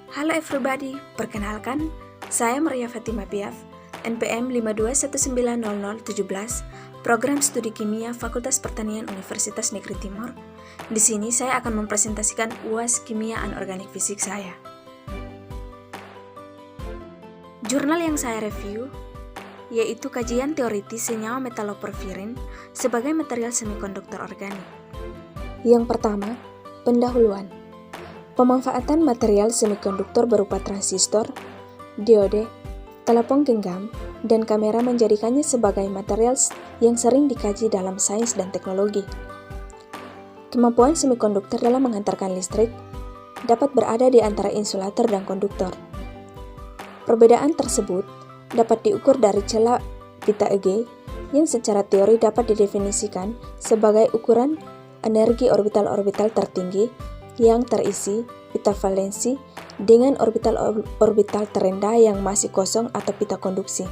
Halo everybody, perkenalkan, saya Maria Fatima Piaf, NPM 52190017, Program Studi Kimia Fakultas Pertanian Universitas Negeri Timur. Di sini saya akan mempresentasikan UAS Kimia Anorganik Fisik saya. Jurnal yang saya review yaitu kajian teoritis senyawa metaloporfirin sebagai material semikonduktor organik. Yang pertama, pendahuluan. Pemanfaatan material semikonduktor berupa transistor, diode, telepon genggam, dan kamera menjadikannya sebagai material yang sering dikaji dalam sains dan teknologi. Kemampuan semikonduktor dalam menghantarkan listrik dapat berada di antara insulator dan konduktor. Perbedaan tersebut dapat diukur dari celah pita Eg yang secara teori dapat didefinisikan sebagai ukuran energi orbital-orbital tertinggi yang terisi pita valensi dengan orbital-orbital terendah yang masih kosong atau pita konduksi.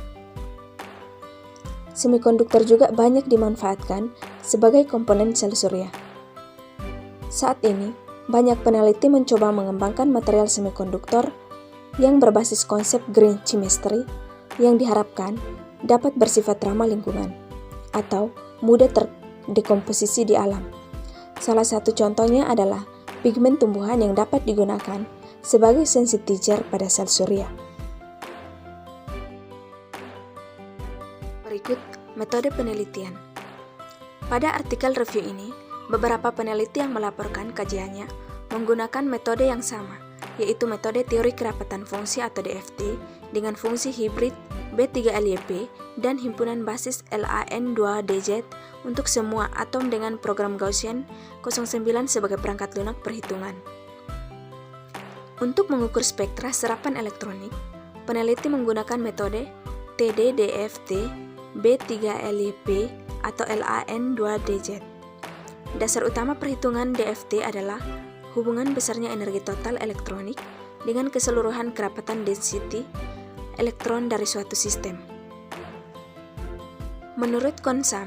Semikonduktor juga banyak dimanfaatkan sebagai komponen sel surya. Saat ini, banyak peneliti mencoba mengembangkan material semikonduktor yang berbasis konsep green chemistry yang diharapkan dapat bersifat ramah lingkungan atau mudah terdekomposisi di alam. Salah satu contohnya adalah pigmen tumbuhan yang dapat digunakan sebagai sensitizer pada sel surya. Berikut metode penelitian. Pada artikel review ini, beberapa peneliti yang melaporkan kajiannya menggunakan metode yang sama, yaitu metode teori kerapatan fungsi atau DFT dengan fungsi hibrid B3LYP dan himpunan basis LAN2DZ untuk semua atom dengan program Gaussian 09 sebagai perangkat lunak perhitungan. Untuk mengukur spektra serapan elektronik, peneliti menggunakan metode TD-DFT B3LYP atau LAN2DZ. Dasar utama perhitungan DFT adalah hubungan besarnya energi total elektronik dengan keseluruhan kerapatan density elektron dari suatu sistem. Menurut Konsam,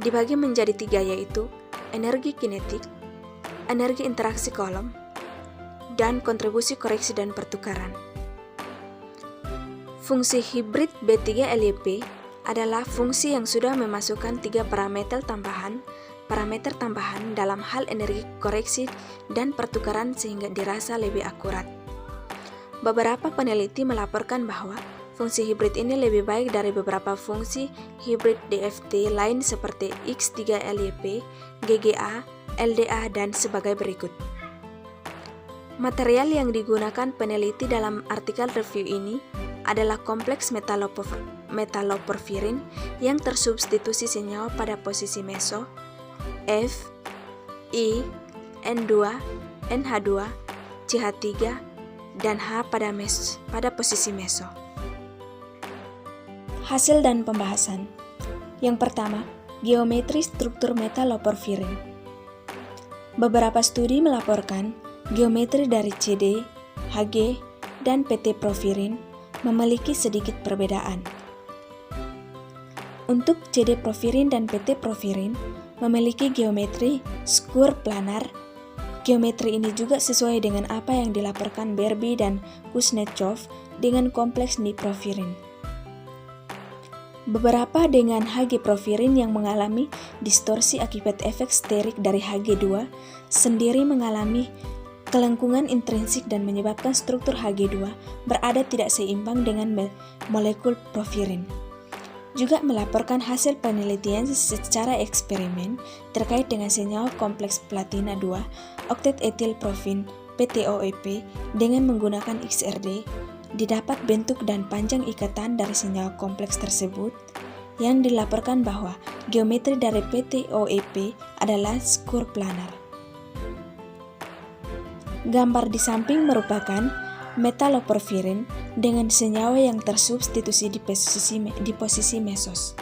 dibagi menjadi 3 yaitu energi kinetik, energi interaksi kolom, dan kontribusi koreksi dan pertukaran. Fungsi hibrid B3LYP adalah fungsi yang sudah memasukkan 3 parameter tambahan dalam hal energi koreksi dan pertukaran sehingga dirasa lebih akurat. Beberapa peneliti melaporkan bahwa fungsi hibrid ini lebih baik dari beberapa fungsi hibrid DFT lain seperti X3LYP, GGA, LDA, dan sebagai berikut. Material yang digunakan peneliti dalam artikel review ini adalah kompleks metaloporfirin yang tersubstitusi senyawa pada posisi meso, F, I, N2, NH2, CH3, dan H pada posisi meso. Hasil dan pembahasan. Yang pertama, geometri struktur metaloporfirin. Beberapa studi melaporkan geometri dari CD, Hg, dan PT porfirin memiliki sedikit perbedaan. Untuk CD porfirin dan PT porfirin memiliki geometri square planar. Geometri ini juga sesuai dengan apa yang dilaporkan Berby dan Kuznetsov dengan kompleks niporfirin. Beberapa dengan Hg porfirin yang mengalami distorsi akibat efek sterik dari Hg2 sendiri mengalami kelengkungan intrinsik dan menyebabkan struktur Hg2 berada tidak seimbang dengan molekul porfirin. Juga melaporkan hasil penelitian secara eksperimen terkait dengan senyawa kompleks platina 2 oktet etil profin PTOEP dengan menggunakan XRD, didapat bentuk dan panjang ikatan dari senyawa kompleks tersebut yang dilaporkan bahwa geometri dari PTOEP adalah square planar. Gambar di samping merupakan metaloporfirin dengan senyawa yang tersubstitusi di posisi mesos.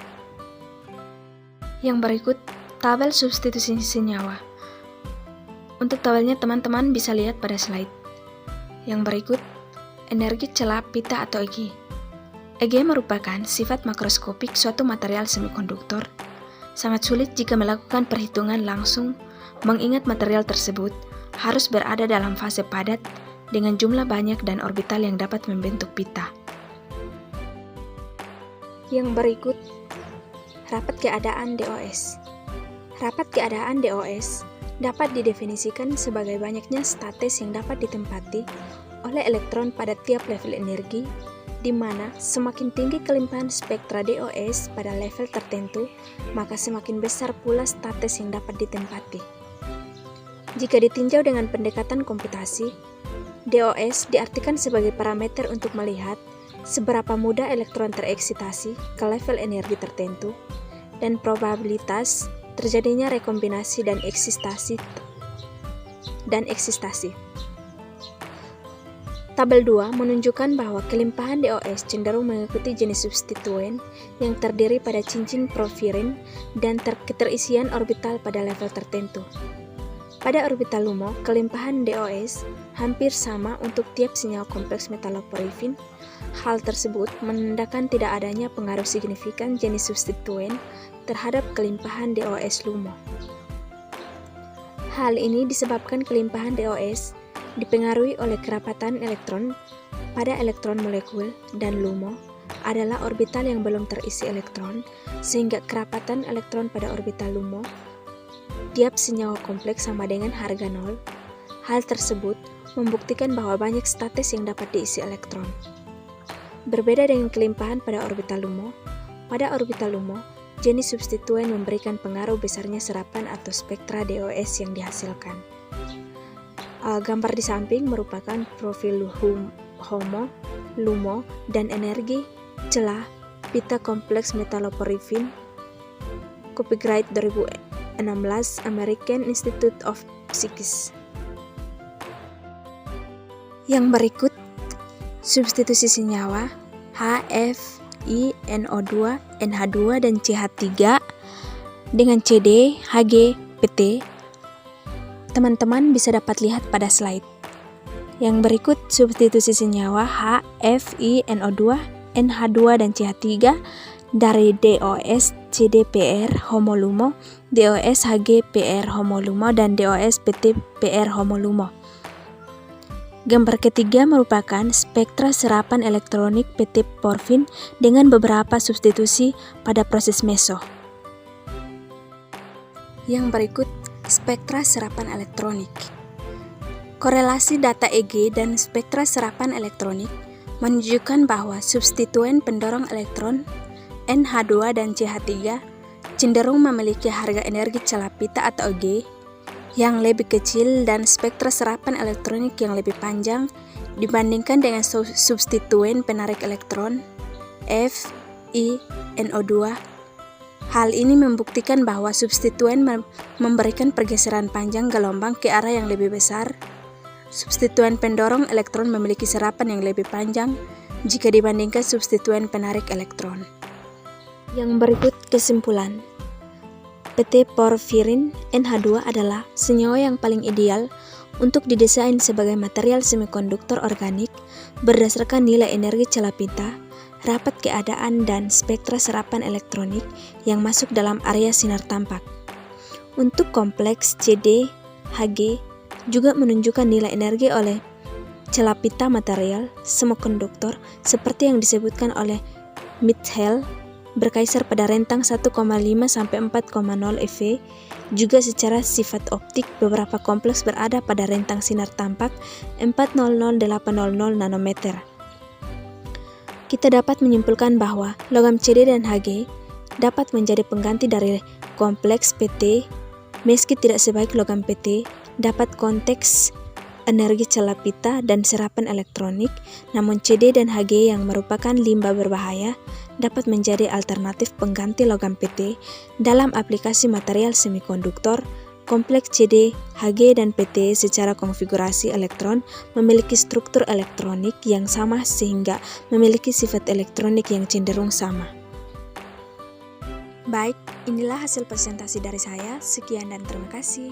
Yang berikut, tabel substitusi senyawa. Untuk tabelnya teman-teman bisa lihat pada slide. Yang berikut, energi celah pita atau Eg. Eg merupakan sifat makroskopik suatu material semikonduktor. Sangat sulit jika melakukan perhitungan langsung, mengingat material tersebut harus berada dalam fase padat dengan jumlah banyak dan orbital yang dapat membentuk pita. Yang berikut, rapat keadaan DOS. Rapat keadaan DOS dapat didefinisikan sebagai banyaknya status yang dapat ditempati oleh elektron pada tiap level energi, di mana semakin tinggi kelimpahan spektra DOS pada level tertentu, maka semakin besar pula status yang dapat ditempati. Jika ditinjau dengan pendekatan komputasi, DOS diartikan sebagai parameter untuk melihat seberapa mudah elektron tereksitasi ke level energi tertentu, dan probabilitas terjadinya rekombinasi dan eksistasi. Tabel 2 menunjukkan bahwa kelimpahan DOS cenderung mengikuti jenis substituen yang terdiri pada cincin porfirin dan keterisian orbital pada level tertentu. Pada orbital LUMO, kelimpahan DOS hampir sama untuk tiap senyawa kompleks metaloporifin. Hal tersebut menandakan tidak adanya pengaruh signifikan jenis substituen terhadap kelimpahan DOS LUMO. Hal ini disebabkan kelimpahan DOS dipengaruhi oleh kerapatan elektron pada elektron molekul, dan LUMO adalah orbital yang belum terisi elektron, sehingga kerapatan elektron pada orbital LUMO tiap senyawa kompleks sama dengan harga 0. Hal tersebut membuktikan bahwa banyak status yang dapat diisi elektron. Berbeda dengan kelimpahan pada orbital LUMO, pada orbital LUMO, jenis substituen memberikan pengaruh besarnya serapan atau spektra DOS yang dihasilkan. Gambar di samping merupakan profil HOMO, LUMO, dan energi celah pita kompleks metaloporifin, copyright 2016 American Institute of Physics. Yang berikut, substitusi senyawa HFiNO2, NH2, dan CH3 dengan CD, Hg, PT. Teman-teman bisa dapat lihat pada slide. Yang berikut, substitusi senyawa HFiNO2, NH2, dan CH3 dari DOS CDPR HOMO LUMO, DOS HGPR HOMO LUMO, dan DOS PTPR HOMO LUMO. Gambar ketiga merupakan spektra serapan elektronik PT porfin dengan beberapa substitusi pada proses meso. Yang berikut, spektra serapan elektronik. Korelasi data EG dan spektra serapan elektronik menunjukkan bahwa substituen pendorong elektron NH2 dan CH3 cenderung memiliki harga energi celah pita atau G yang lebih kecil dan spektra serapan elektronik yang lebih panjang dibandingkan dengan substituen penarik elektron FiNO2. Hal ini membuktikan bahwa substituen memberikan pergeseran panjang gelombang ke arah yang lebih besar. Substituen pendorong elektron memiliki serapan yang lebih panjang jika dibandingkan substituen penarik elektron. Yang berikut kesimpulan. PT porfirin NH2 adalah senyawa yang paling ideal untuk didesain sebagai material semikonduktor organik berdasarkan nilai energi celah pita, rapat keadaan, dan spektra serapan elektronik yang masuk dalam area sinar tampak. Untuk kompleks CD, Hg juga menunjukkan nilai energi oleh celah pita material semikonduktor seperti yang disebutkan oleh Mitchell, berkaisar pada rentang 1,5 sampai 4,0 eV. Juga secara sifat optik, beberapa kompleks berada pada rentang sinar tampak 400-800 nanometer. Kita dapat menyimpulkan bahwa logam CD dan Hg dapat menjadi pengganti dari kompleks PT, meski tidak sebaik logam PT, dapat konteks energi celah pita dan serapan elektronik, namun CD dan Hg yang merupakan limbah berbahaya dapat menjadi alternatif pengganti logam PT dalam aplikasi material semikonduktor. Kompleks CD, Hg, dan PT secara konfigurasi elektron memiliki struktur elektronik yang sama sehingga memiliki sifat elektronik yang cenderung sama. Baik, inilah hasil presentasi dari saya. Sekian dan terima kasih.